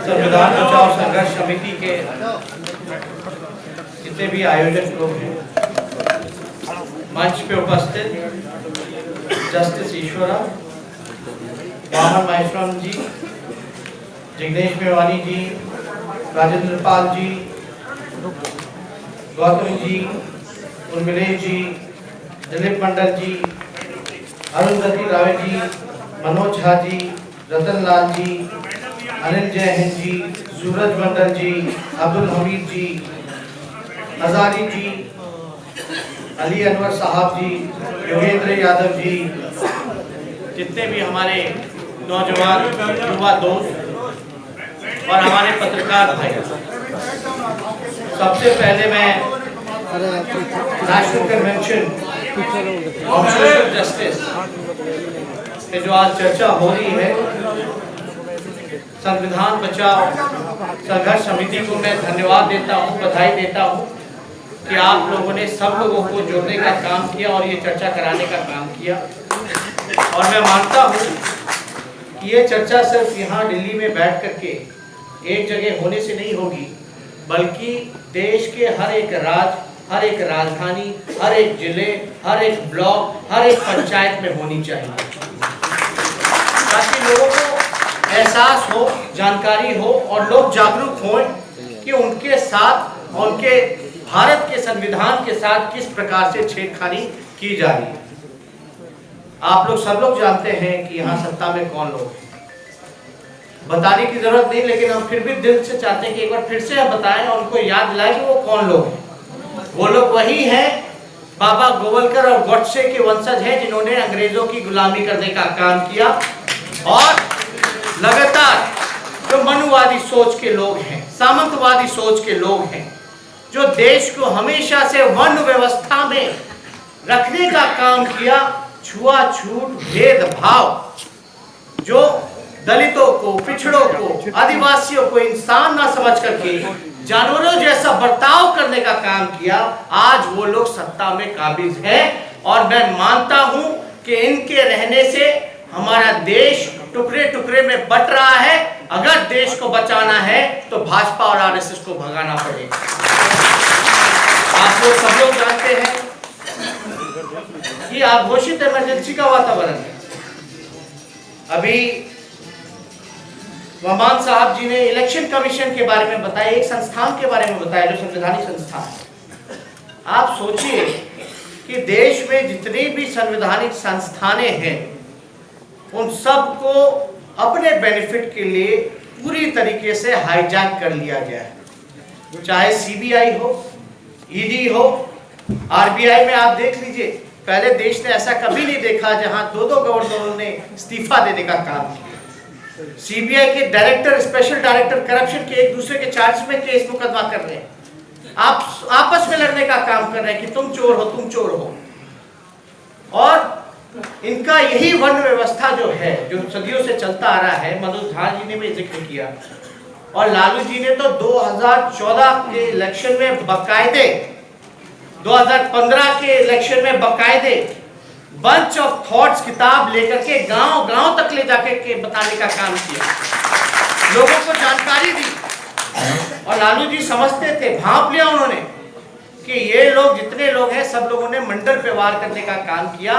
संविधान बचाओ संघर्ष समिति के जितने भी आयोजक लोग हैं, मंच पे उपस्थित जस्टिस ईश्वरा, वामन महेश्वरम जी, जिग्नेश मेवानी जी, राजेंद्र पाल जी, गौतम जी, उर्मिलेश जी, दिलीप मंडल जी, अरुंधति रावे जी, मनोज झा जी, रतन लाल जी, अनिल जय जी, सूरज मंडल जी, अब्दुल हमीद जी, हजारी जी, अली अनवर साहब जी, योगेंद्र यादव जी, जितने भी हमारे नौजवान युवा दोस्त और हमारे पत्रकार भाई, सबसे पहले मैं national convention on social justice पे जो आज चर्चा हो रही है, संविधान बचाओ संघर्ष समिति को मैं धन्यवाद देता हूँ, बधाई देता हूँ कि आप लोगों ने सब लोगों को जोड़ने का काम किया और ये चर्चा कराने का काम किया। और मैं मानता हूँ कि ये चर्चा सिर्फ यहाँ दिल्ली में बैठ करके एक जगह होने से नहीं होगी, बल्कि देश के हर एक राज्य, हर एक राजधानी, हर एक जिले, हर एक ब्लॉक, हर एक पंचायत में होनी चाहिए, ताकि लोगों को एहसास हो, जानकारी हो और लोग जागरूक हों कि उनके साथ, उनके भारत के संविधान के साथ किस प्रकार से छेड़खानी की जा रही है। आप लोग सब लोग जानते हैं कि यहाँ सत्ता में कौन लोग हैं, बताने की जरूरत नहीं, लेकिन हम फिर भी दिल से चाहते हैं कि एक बार फिर से हम बताएं और उनको याद दिलाएं कि वो कौन लोग हैं। वो लोग वही हैं, बाबा गोवलकर और गॉडसे के वंशज हैं, जिन्होंने अंग्रेजों की गुलामी करने का काम किया और लगातार जो मनुवादी सोच के लोग हैं, सामंतवादी सोच के लोग हैं, जो देश को हमेशा से वर्ण व्यवस्था में रखने का काम किया, छुआछूत, भेदभाव, जो दलितों को, पिछड़ों को, आदिवासियों को इंसान ना समझ करके जानवरों जैसा बर्ताव करने का काम किया, आज वो लोग सत्ता में काबिज हैं। और मैं मानता हूं कि इनके रहने से हमारा देश टुकड़े टुकड़े में बट रहा है। अगर देश को बचाना है तो भाजपा और आरएसएस को भगाना पड़ेगा। आप लोग सब लोग जानते हैं कि घोषित इमरजेंसी का वातावरण है। अभी वमान साहब जी ने इलेक्शन कमीशन के बारे में बताया, एक संस्थान के बारे में बताया जो संवैधानिक संस्थान है। आप सोचिए कि देश में जितनी भी संवैधानिक संस्थानें हैं, उन सबको अपने बेनिफिट के लिए पूरी तरीके से हाईजैक कर लिया गया है। चाहे सीबीआई हो, ईडी हो, आरबीआई में आप देख लीजिए, पहले देश ने ऐसा कभी नहीं देखा जहां दो गवर्नरों ने इस्तीफा देने का काम किया। सीबीआई के डायरेक्टर, स्पेशल डायरेक्टर करप्शन के एक दूसरे के चार्ज में केस मुकदमा कर रहे हैं, आप आपस में लड़ने का काम कर रहे हैं कि तुम चोर हो, तुम चोर हो। और इनका यही वर्ण व्यवस्था जो है, जो सदियों से चलता आ रहा है, मनोज झा जी ने भी जिक्र किया और लालू जी ने तो 2014 के इलेक्शन में बकायदे, 2015 के इलेक्शन में बकायदे बंच ऑफ थॉट्स किताब लेकर के गांव गांव तक ले जाकर के बताने का काम किया, लोगों को जानकारी दी। और लालू जी समझते थे, भांप लिया उन्होंने कि ये लोग, जितने लोग हैं, सब लोगों ने मंडल पे वार करने का काम किया।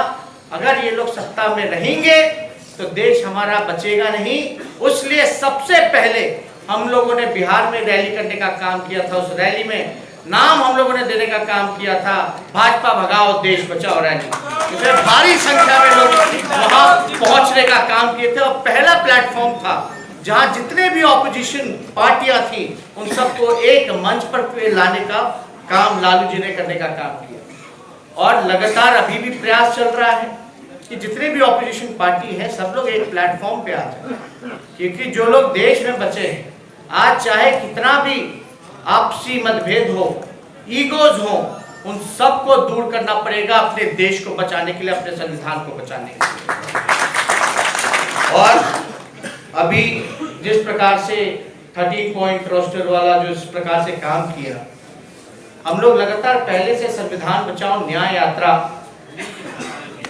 अगर ये लोग सत्ता में रहेंगे तो देश हमारा बचेगा नहीं। इसलिए सबसे पहले हम लोगों ने बिहार में रैली करने का काम किया था। उस रैली में नाम हम लोगों ने देने का काम किया था, भाजपा भगाओ देश बचाओ रैली। इसमें भारी संख्या में लोग वहां पहुंचने का काम किए थे और पहला प्लेटफॉर्म था जहां जितने भी ऑपोजिशन पार्टियां थी उन सबको एक मंच पर लाने का काम लालू जी ने करने का काम किया। और लगातार अभी भी प्रयास चल रहा है कि जितने भी ऑपोजिशन पार्टी है सब लोग एक प्लेटफॉर्म पे आ जाए, क्योंकि जो लोग देश में बचे हैं, आज चाहे कितना भी आपसी मतभेद हो, ईगोज हो, उन सबको दूर करना पड़ेगा अपने देश को बचाने के लिए, अपने संविधान को बचाने के लिए। और अभी जिस प्रकार से 13 पॉइंट रोस्टर वाला जो इस प्रकार से काम किया, हम लोग लगातार पहले से संविधान बचाओ न्याय यात्रा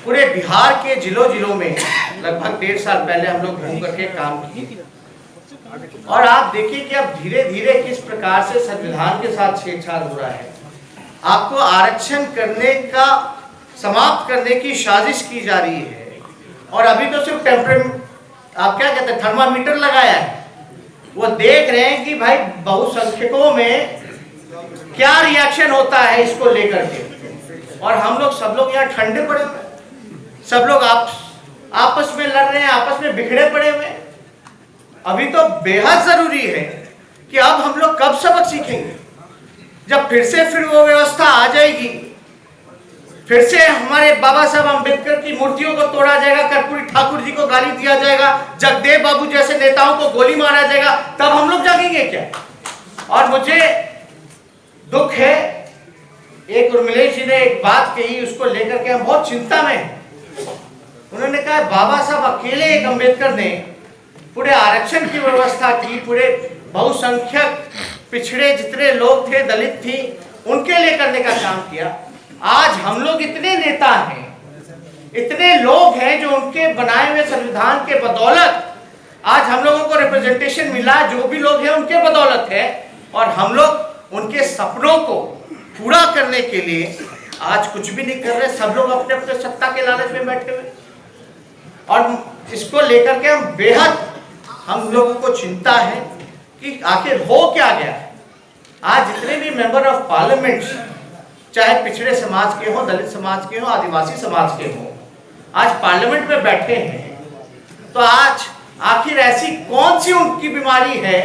पूरे बिहार के जिलों में लगभग 1.5 साल पहले हम लोग घूम करके काम किए। और आप देखिए कि अब धीरे धीरे किस प्रकार से संविधान के साथ छेड़छाड़ हो रहा है। आपको आरक्षण करने का, समाप्त करने की साजिश की जा रही है। और अभी तो सिर्फ आप क्या कहते हैं, थर्मामीटर लगाया है। वो देख रहे हैं कि भाई बहुसंख्यकों में क्या रिएक्शन होता है इसको लेकर के। और हम लोग सब लोग यहाँ ठंडे पड़े हुए, सब लोग आपस में लड़ रहे हैं, आपस में बिखरे पड़े हुए। अभी तो बेहद जरूरी है कि अब हम लोग कब सबक सीखेंगे, जब फिर वो व्यवस्था आ जाएगी, फिर से हमारे बाबा साहब अंबेडकर की मूर्तियों को तोड़ा जाएगा, कर्पूरी ठाकुर जी को गाली दिया जाएगा, जगदेव बाबू जैसे नेताओं को गोली मारा जाएगा, तब हम लोग जागेंगे क्या? और मुझे दुख है, एक उर्मिलेश जी ने एक बात कही, उसको लेकर के हम बहुत चिंता में हैं। उन्होंने कहा बाबा साहब अकेले, एक अंबेडकर ने पूरे आरक्षण की व्यवस्था की, पूरे बहुसंख्यक पिछड़े जितने लोग थे, दलित थी, उनके लिए करने का काम किया। आज हम लोग इतने नेता हैं, इतने लोग हैं जो उनके बनाए हुए संविधान के बदौलत आज हम लोगों को रिप्रेजेंटेशन मिला, जो भी लोग हैं उनके बदौलत है। और हम लोग उनके सपनों को पूरा करने के लिए आज कुछ भी नहीं कर रहे। सब लोग अपने अपने सत्ता के लालच में बैठे हुए, और इसको लेकर के हम लोगों को चिंता है कि आखिर हो क्या गया है। आज जितने भी मेंबर ऑफ पार्लियामेंट, चाहे पिछड़े समाज के हो, दलित समाज के हो, आदिवासी समाज के हो, आज पार्लियामेंट में बैठे हैं, तो आज आखिर ऐसी कौन सी उनकी बीमारी है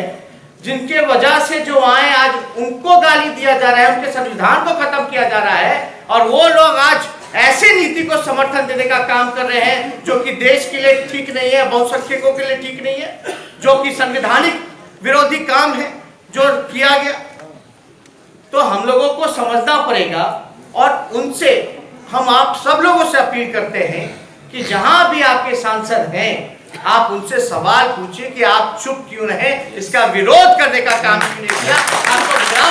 जिनके वजह से जो आए आज उनको गाली दिया जा रहा है, उनके संविधान को खत्म किया जा रहा है, और वो लोग आज ऐसे नीति को समर्थन देने का काम कर रहे हैं जो कि देश के लिए ठीक नहीं है, बहुसंख्यकों के लिए ठीक नहीं है, जो कि संवैधानिक विरोधी काम है जो किया गया। तो हम लोगों को समझना पड़ेगा, और उनसे हम आप सब लोगों से अपील करते हैं कि जहां भी आपके सांसद हैं, आप उनसे सवाल पूछिए कि आप चुप क्यों रहे, इसका विरोध करने का काम क्यों नहीं किया, आपको विरोध करना पड़ेगा।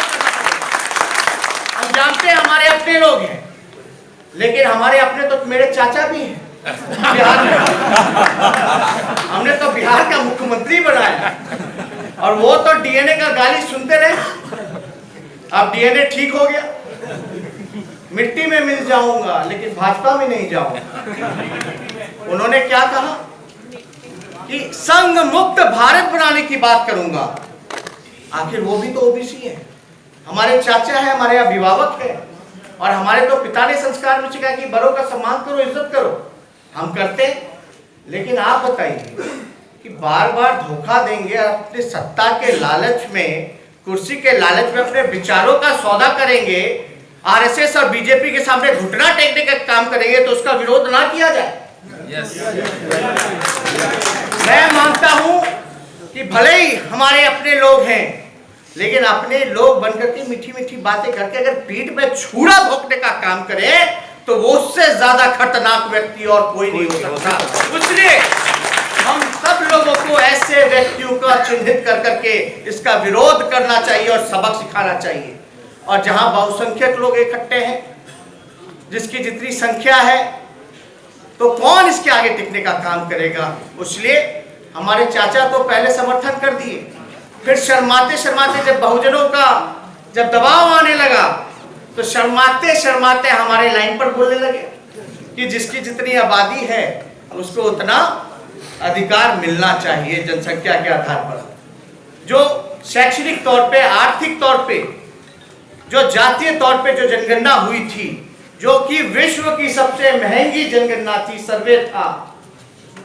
हम जानते हैं हमारे अपने लोग हैं, लेकिन हमारे अपने तो मेरे चाचा भी हैं बिहार में। हमने तो बिहार का मुख्यमंत्री बनाया, और वो तो डीएनए का गाली सुनते रहे। अब डीएनए ठीक हो गया, मिट्टी में मिल जाऊंगा लेकिन भाजपा में नहीं जाऊंगा। उन्होंने क्या कहा कि संघ मुक्त भारत बनाने की बात करूंगा। आखिर वो भी तो ओबीसी है, हमारे चाचा है, हमारे अभिभावक है, और हमारे तो पिता ने संस्कार में सिखाया कि बड़ों का सम्मान करो, इज्जत करो। हम करते, लेकिन आप बताइए कि बार बार धोखा देंगे, अपने सत्ता के लालच में, कुर्सी के लालच में अपने विचारों का सौदा करेंगे, आरएसएस और बीजेपी के सामने घुटना टेकने का काम करेंगे, तो उसका विरोध ना किया जाए। मैं मानता हूं कि भले ही हमारे अपने लोग हैं, लेकिन अपने लोग बनकर के मीठी मीठी बातें करके अगर पीठ में छुरा भोंकने का काम करें, तो वो उससे ज्यादा खतरनाक व्यक्ति और कोई नहीं हो सकता। इसलिए हम सब लोगों को ऐसे व्यक्तियों का चिन्हित कर करके इसका विरोध करना चाहिए और सबक सिखाना चाहिए। और जहां बहुसंख्यक लोग इकट्ठे हैं, जिसकी जितनी संख्या है, तो कौन इसके आगे टिकने का काम करेगा। इसलिए हमारे चाचा तो पहले समर्थन कर दिए, फिर शर्माते शर्माते जब बहुजनों का जब दबाव आने लगा, तो शर्माते शर्माते हमारे लाइन पर बोलने लगे कि जिसकी जितनी आबादी है उसको उतना अधिकार मिलना चाहिए जनसंख्या के आधार पर। जो शैक्षणिक तौर पे, आर्थिक तौर पे, जो जातीय तौर पे जो जनगणना हुई थी, जो कि विश्व की सबसे महंगी जनगणना थी, सर्वे था,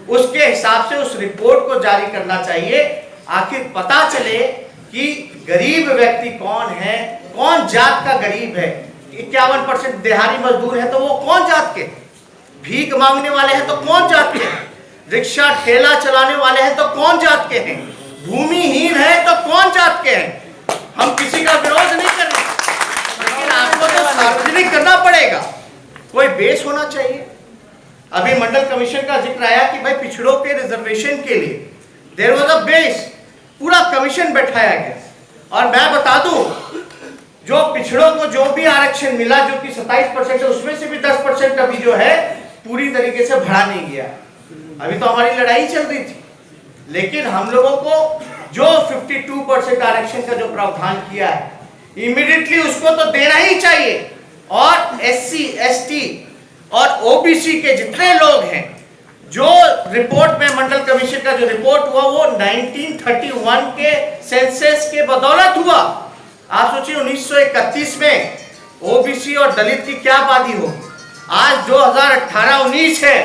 उसके हिसाब से उस रिपोर्ट को जारी करना चाहिए। आखिर पता चले कि गरीब व्यक्ति कौन है, कौन जात का गरीब है। 51% दिहाड़ी मजदूर है तो वो कौन जात के, भीख मांगने वाले हैं तो कौन जात के, रिक्शा ठेला चलाने वाले हैं तो कौन जात के हैं, भूमिहीन है तो कौन जात के हैं। हम किसी का विरोध नहीं कर रहे, लेकिन आपको तो सार्वजनिक करना पड़ेगा, कोई बेस होना चाहिए। अभी मंडल कमीशन का जिक्र आया कि भाई पिछड़ों के रिजर्वेशन के लिए देयर वाज अ बेस, पूरा कमीशन बैठाया गया। और मैं बता दूं, जो पिछड़ों को जो भी आरक्षण मिला, जो कि 27% है, उसमें से भी 10% अभी जो है पूरी तरीके से भरा नहीं गया। अभी तो हमारी लड़ाई चल रही थी, लेकिन हम लोगों को जो 52% आरक्षण का जो प्रावधान किया है, इमीडिएटली उसको तो देना ही चाहिए। और SC, ST और OBC के जितने लोग हैं, जो रिपोर्ट में मंडल कमीशन का जो रिपोर्ट हुआ वो 1931 के सेंसस के बदौलत हुआ। आप सोचिए 1931 में OBC और दलित की क्या आबादी हो। आज 2018-19 है,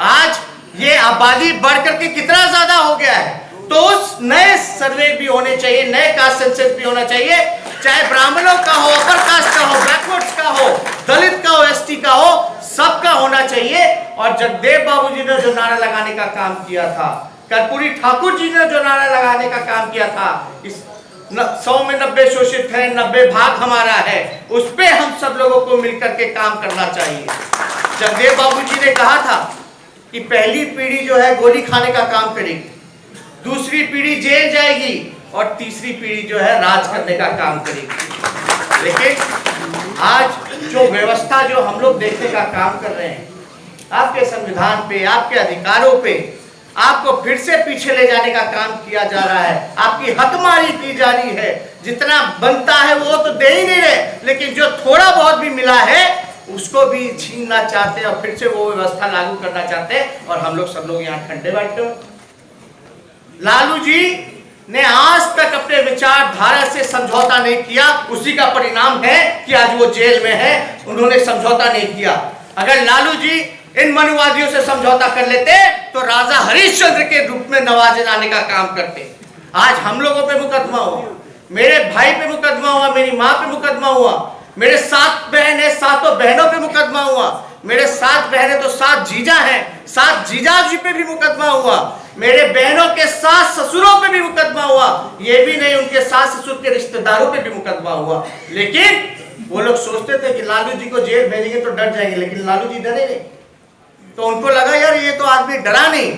आज ये आबादी बढ़ करके कितना ज्यादा हो गया है। तो उस नए सर्वे भी होने चाहिए, नए कास्ट सेंसस भी होना चाहिए, चाहे ब्राह्मणों का हो, अपर कास्ट का हो, बैकवर्ड्स का हो, दलित का हो, ST का हो, सबका होना चाहिए। और जगदेव बाबू जी ने जो नारा लगाने का काम किया था, कर्पूरी ठाकुर जी ने जो नारा लगाने का काम किया था, इस 100 में 90 शोषित है, 90 भाग हमारा है, उस पे हम सब लोगों को मिलकर के काम करना चाहिए। जगदेव बाबू जी ने कहा था कि पहली पीढ़ी जो है गोली खाने का काम करेगी, दूसरी पीढ़ी जेल जाएगी और तीसरी पीढ़ी जो है राज करने का काम करेगी। लेकिन आज जो व्यवस्था जो हम लोग देखने का काम कर रहे हैं, आपके संविधान पे, आपके अधिकारों पे आपको फिर से पीछे ले जाने का काम किया जा रहा है, आपकी हकमारी की जा रही है। जितना बनता है वो तो दे ही नहीं रहे, लेकिन जो थोड़ा बहुत भी मिला है उसको भी छीनना चाहते हैं और फिर से वो व्यवस्था लागू करना चाहते हैं। और हम लोग सब लोग यहाँ ठंडे बैठे हो। लालू जी ने आज तक अपने विचारधारा से समझौता नहीं किया, उसी का परिणाम है कि आज वो जेल में है। उन्होंने समझौता नहीं किया। अगर लालू जी इन मनुवादियों से समझौता कर लेते तो राजा हरिश्चंद्र के रूप में नवाजे जाने का काम करते। आज हम लोगों पे मुकदमा हुआ, मेरे भाई पे मुकदमा हुआ, मेरी माँ पे मुकदमा हुआ, मेरे 7 बहन है, 7 बहनों पे मुकदमा हुआ, मेरे 7 बहनें तो 7 जीजा हैं, 7 जीजा जी पे भी मुकदमा हुआ, मेरे बहनों के 7 ससुरों पे भी मुकदमा हुआ, ये भी नहीं उनके 7 ससुर के रिश्तेदारों पे भी मुकदमा हुआ। लेकिन वो लोग सोचते थे कि लालू जी को जेल भेजेंगे तो डर जाएंगे, लेकिन लालू जी डरे नहीं। तो उनको लगा यार ये तो आदमी डरा नहीं,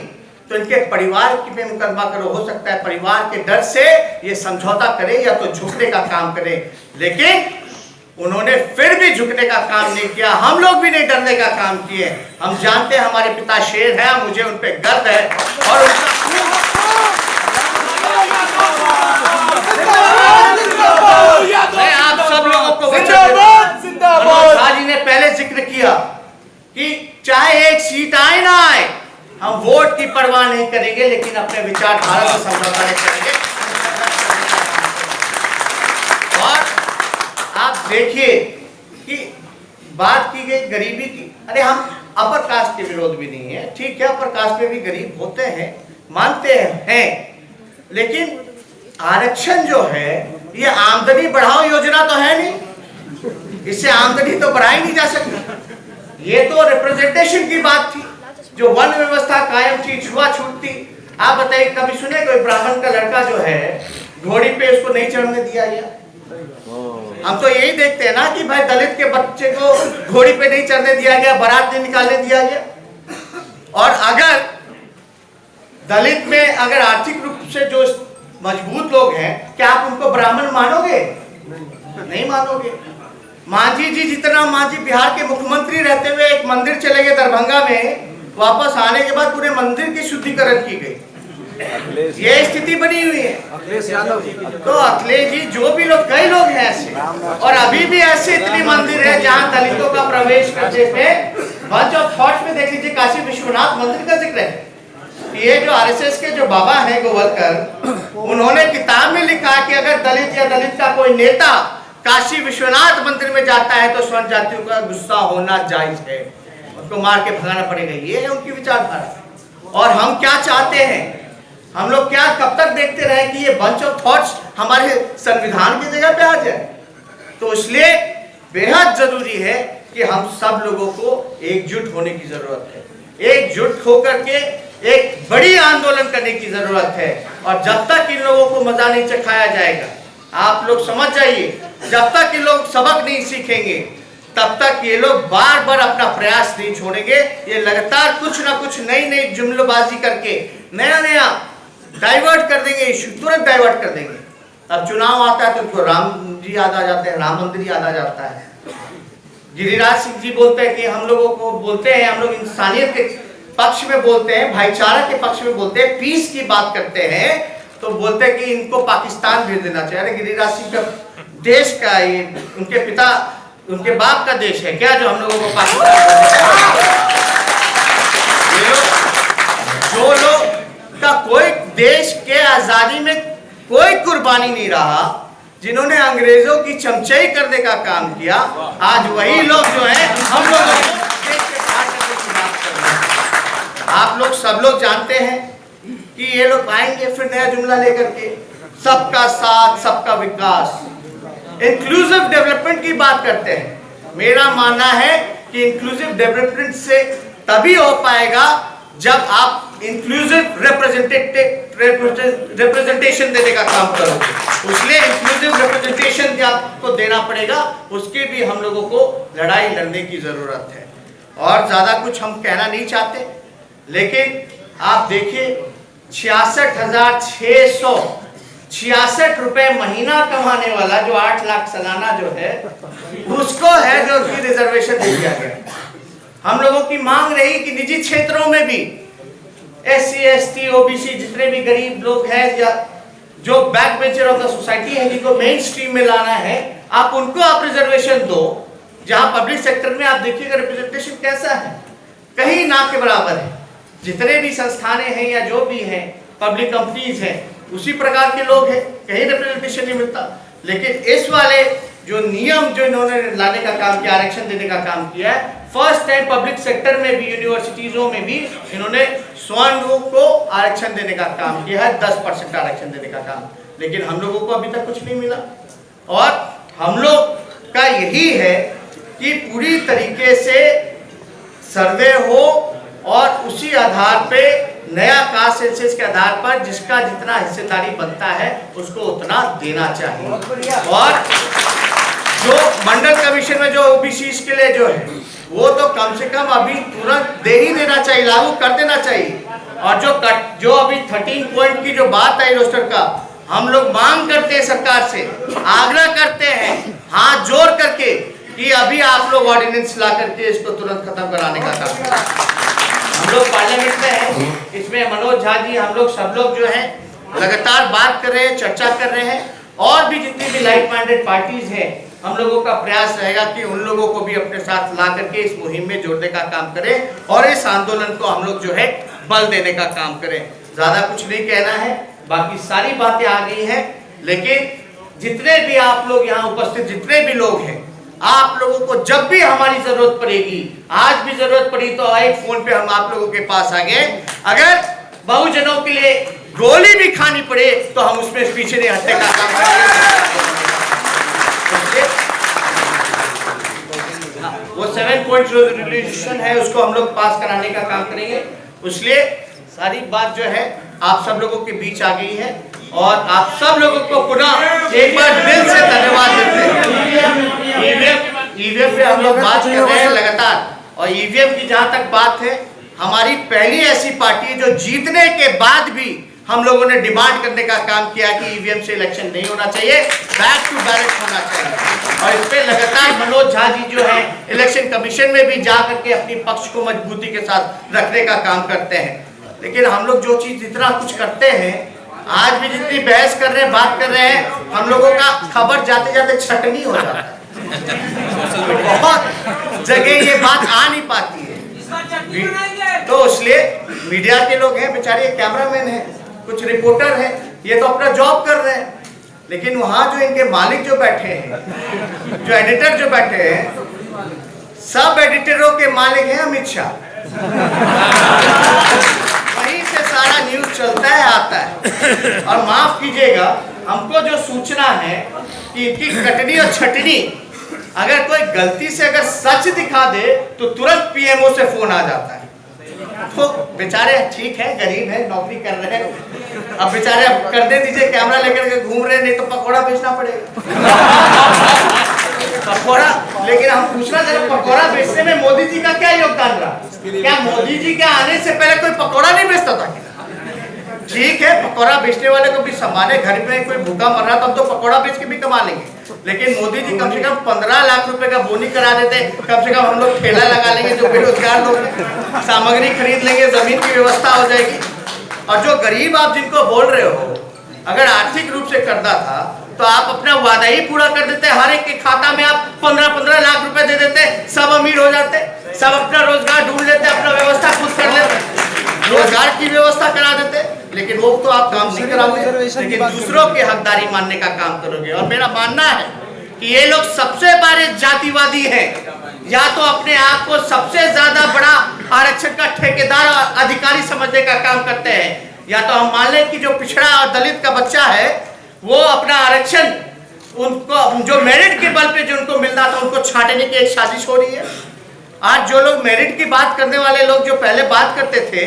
तो इनके परिवार की पे मुकदमा करो। हो सकता है परिवार के डर से ये समझौता करे या तो झुकने का काम करे, लेकिन उन्होंने फिर भी झुकने का काम नहीं किया। हम लोग भी नहीं डरने का काम किए। हम जानते हैं हमारे पिता शेर है, मुझे उन पे गर्व है। और मैं आप सब लोगों को मनोज झा जी ने पहले जिक्र किया कि चाहे एक सीट आए ना आए, हम वोट की परवाह नहीं करेंगे, लेकिन अपने विचारधारा से समझौता नहीं करेंगे। और आप देखिए कि बात की गई गरीबी की। अरे हम अपर कास्ट के विरोध भी नहीं है, ठीक है, अपर कास्ट में भी गरीब होते हैं, मानते हैं, लेकिन आरक्षण जो है ये आमदनी बढ़ाओ योजना तो है नहीं, इससे आमदनी तो बढ़ाई नहीं जा सकती। ये तो रिप्रेजेंटेशन की बात थी, जो वन व्यवस्था कायम थी, छुआछूत थी। आप बताइए कभी सुने कोई ब्राह्मण का लड़का जो है घोड़ी पे उसको नहीं चढ़ने दिया गया? हम तो यही देखते हैं ना कि भाई दलित के बच्चे को घोड़ी पे नहीं चढ़ने दिया गया, बारात नहीं निकालने दिया गया। और अगर दलित में अगर आर्थिक रूप से जो मजबूत लोग हैं, क्या आप उनको ब्राह्मण मानोगे? नहीं मानोगे। मांझी जी, जितना मांझी बिहार के मुख्यमंत्री रहते हुए एक मंदिर चले गए दरभंगा में, वापस आने के बाद पूरे मंदिर की शुद्धिकरण की गई। ये स्थिति बनी हुई है। अखिलेश यादव तो अखिलेश जी, जो भी लोग, कई लोग हैं ऐसे, और अभी भी ऐसे इतनी मंदिर है जहां दलितों का प्रवेश करने पे बंच ऑफ थॉट्स में देख लीजिए काशी विश्वनाथ मंदिर का जिक्र है। ये जो आरएसएस के जो बाबा हैं गोवलकर, उन्होंने किताब में लिखा कि अगर दलित या दलित का कोई नेता काशी विश्वनाथ मंदिर में जाता है तो स्वर्ण जातियों का गुस्सा होना जायज है, उसको मार के भगाना पड़ेगा। ये है उनकी विचारधारा। और हम क्या चाहते हैं? हम लोग क्या कब तक देखते रहे कि ये बंच ऑफ थॉट्स हमारे संविधान की जगह पे आ जाए? तो इसलिए बेहद जरूरी है कि हम सब लोगों को एकजुट होने की जरूरत है। एकजुट होकर के एक बड़ी आंदोलन करने की जरूरत है। और जब तक इन लोगों को मजा नहीं चखाया जाएगा, आप लोग समझ जाइए, जब तक ये लोग सबक नहीं सीखेंगे तब तक ये लोग बार बार अपना प्रयास नहीं छोड़ेंगे। ये लगातार कुछ ना कुछ नई नई जुमलेबाजी करके नया नया डाइवर्ट कर देंगे, इशू तुरंत डाइवर्ट कर देंगे। अब चुनाव आता है तो उनको राम जी याद आ जाते हैं, राम मंदिर याद आ जाता है। गिरिराज सिंह जी बोलते हैं कि हम लोगों को बोलते हैं हम लोग इंसानियत के पक्ष में बोलते हैं, भाईचारा के पक्ष में बोलते हैं, पीस की बात करते हैं, तो बोलते हैं कि इनको पाकिस्तान भेज देना चाहिए। अरे गिरिराज सिंह का देश का, ये उनके पिता, उनके बाप का देश है क्या जो हम लोगों को पाकिस्तान? जो लोग का कोई देश के आजादी में कोई कुर्बानी नहीं रहा, जिन्होंने अंग्रेजों की चमचाई करने का काम किया, आज वही लोग जो है हम लोगों को देश के बाहर करने की बात कर रहे हैं। आप लोग सब लोग जानते हैं कि ये लोग आएंगे फिर नया जुमला लेकर के, सबका साथ सबका विकास, इंक्लूसिव डेवलपमेंट की बात करते हैं। मेरा मानना है कि इंक्लूसिव डेवलपमेंट से तभी हो पाएगा जब आप इंक्लूसिव रिप्रेजेंटेशन देने का काम करोगे। इसलिए इंक्लूसिव रिप्रेजेंटेशन आपको देना पड़ेगा, उसके भी हम लोगों को लड़ाई लड़ने की जरूरत है। और ज्यादा कुछ हम कहना नहीं चाहते, लेकिन आप देखिए 66,666 रुपए महीना कमाने वाला जो 8 लाख सालाना जो है, उसको है जो उसकी रिजर्वेशन दे दिया गया। हम लोगों की मांग रही कि निजी क्षेत्रों में भी SC, ST, OBC जितने भी गरीब लोग हैं या जो back bencher of the society है, जिनको मेन स्ट्रीम में लाना है, आप उनको आप रिजर्वेशन दो। जहां पब्लिक सेक्टर में आप देखिएगा रिप्रेजेंटेशन कैसा है, कहीं ना के बराबर है। जितने भी संस्थानें हैं या जो भी हैं, पब्लिक कंपनीज हैं, उसी प्रकार के लोग हैं, कहीं रिप्रेजेंटेशन नहीं मिलता। लेकिन इस वाले जो नियम जो इन्होंने लाने का काम किया, आरक्षण देने का काम किया है, फर्स्ट टाइम पब्लिक सेक्टर में भी, यूनिवर्सिटीजों में भी इन्होंने स्वर्ण को आरक्षण देने का काम किया है, 10% आरक्षण देने का काम। लेकिन हम लोगों को अभी तक कुछ नहीं मिला। और हम लोग का यही है कि पूरी तरीके से सर्वे हो और उसी आधार पे नया कास्ट सेंसस के आधार पर जिसका जितना हिस्सेदारी बनता है उसको उतना देना चाहिए। और जो मंडल कमीशन में जो ओबीसी के लिए जो है, वो तो कम से कम अभी तुरंत दे ही देना चाहिए, लागू कर देना चाहिए। और जो अभी 13 पॉइंट की जो बात आई रोस्टर का, हम लोग मांग करते हैं सरकार से, आग्रह करते हैं हाथ जोड़ करके कि अभी आप लोग ऑर्डिनेंस ला करके इसको तुरंत खत्म कराने का काम। हम लोग पार्लियामेंट में हैं, इसमें मनोज झा जी, हम लोग सब लोग जो हैं लगातार बात कर रहे हैं, चर्चा कर रहे हैं। और भी जितनी भी लाइक माइंडेड पार्टीज हैं, हम लोगों का प्रयास रहेगा कि उन लोगों को भी अपने साथ ला करके इस मुहिम में जोड़ने का काम करें और इस आंदोलन को हम लोग जो है बल देने का काम करें। ज्यादा कुछ नहीं कहना है, बाकी सारी बातें आ गई हैं। लेकिन जितने भी आप लोग यहाँ उपस्थित जितने भी लोग हैं, आप लोगों को जब भी हमारी जरूरत पड़ेगी, आज भी जरूरत पड़ी तो एक फोन पे हम आप लोगों के पास आ गए। अगर बहुजनों के लिए गोली भी खानी पड़े तो हम उसमें पीछे नहीं हटने का काम करेंगे। वो 7 पॉइंट रेजोल्यूशन है, उसको हम लोग पास कराने का काम करेंगे। इसलिए सारी बात जो है आप सब लोगों के बीच आ गई है और आप सब लोगों को पुनः एक बार दिल से धन्यवाद देते हैं। ईवीएम पे हम लोग बात कर रहे हैं लगातार, और ईवीएम की जहां तक बात है, हमारी पहली ऐसी पार्टी है जो जीतने के बाद भी हम लोगों ने डिमांड करने का काम किया कि ईवीएम से इलेक्शन नहीं होना चाहिए, बैक टू बैलेट होना चाहिए। और इस पे लगातार मनोज झा जी जो है इलेक्शन कमीशन में भी जा करके अपनी पक्ष को मजबूती के साथ रखने का काम करते हैं। लेकिन हम लोग जो चीज जितना कुछ करते हैं, आज भी जितनी बहस कर रहे हैं, बात कर रहे हैं, हम लोगों का खबर जाते जाते छटनी हो जाता है। बहुत जगह ये बात आ नहीं पाती है, तो इसलिए मीडिया के लोग हैं बेचारे, कैमरामैन हैं, कुछ रिपोर्टर हैं, ये तो अपना जॉब कर रहे हैं। लेकिन वहां जो इनके मालिक जो बैठे हैं, जो एडिटर जो बैठे हैं, सब एडिटरों के मालिक हैं अमित शाह। वहीं से सारा न्यूज चलता है, आता है। और माफ कीजिएगा, हमको जो सूचना है कि इनकी कटनी और छटनी, अगर कोई गलती से अगर सच दिखा दे तो तुरंत पीएमओ से फोन आ जाता है। तो बेचारे ठीक है, गरीब है, नौकरी कर रहे हैं, अब बेचारे अब कर दे दीजिए, कैमरा लेकर के घूम रहे हैं, नहीं तो पकौड़ा बेचना पड़ेगा। पकौड़ा, लेकिन हम पूछना चाहते पकौड़ा बेचने में मोदी जी का क्या योगदान रहा? क्या मोदी जी के आने से पहले कोई पकौड़ा नहीं बेचता था? ठीक है, पकौड़ा बेचने वाले को भी सम्मान है, घर में कोई भूखा मर रहा तो हम तो पकौड़ा बेच के भी कमा लेंगे। लेकिन मोदी जी कम से कम 15 लाख रुपए का बोनी करा देते, कम से कम हम लोग ठेला लगा लेंगे, जो बेरोजगार लोग सामग्री खरीद लेंगे, जमीन की व्यवस्था हो जाएगी। और जो गरीब आप जिनको बोल रहे हो, अगर आर्थिक रूप से करना था तो आप अपना वादा ही पूरा कर देते, हर एक के खाता में आप 15-15 लाख रुपए दे देते, सब अमीर हो जाते, सब अपना रोजगार ढूंढ लेते, अपना व्यवस्था खुद कर लेते, रोजगार की व्यवस्था करा देते। लेकिन वो तो आप काम नहीं कराओगे, लेकिन दूसरों की हकदारी मानने का काम करोगे। और मेरा मानना है कि ये लोग सबसे बड़े जातिवादी हैं, या तो अपने आप को सबसे ज्यादा बड़ा आरक्षण का ठेकेदार और अधिकारी समझने का काम करते हैं, या तो हम मान लें कि जो पिछड़ा और दलित का बच्चा है वो अपना आरक्षण उनको जो मेरिट के बल पे जो उनको मिलना था उनको छांटने की एक साजिश हो रही है। आज जो लोग मेरिट की बात करने वाले लोग जो पहले बात करते थे,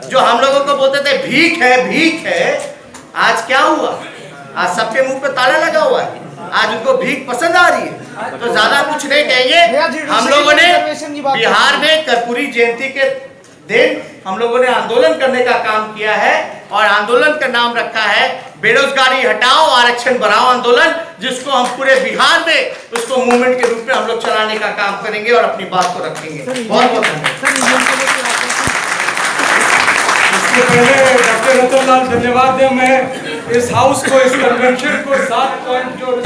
जो हम लोगों को बोलते थे भीख है, आज क्या हुआ? आज सबके मुंह पे ताला लगा हुआ है, आज उनको भीख पसंद आ रही है। तो ज्यादा कुछ नहीं कहेंगे। हम लोगों ने बिहार में कर्पूरी जयंती के दिन हम लोगों ने आंदोलन करने का काम किया है, और आंदोलन का नाम रखा है बेरोजगारी हटाओ आरक्षण बढ़ाओ आंदोलन, जिसको हम पूरे बिहार में उसको मूवमेंट के रूप में हम लोग चलाने का काम करेंगे और अपनी बात को रखेंगे। बहुत बहुत इसके पहले डॉक्टर रतन लाल धन्यवाद दें। मैं इस हाउस को, इस कन्वेंशन को 7 पॉइंट जो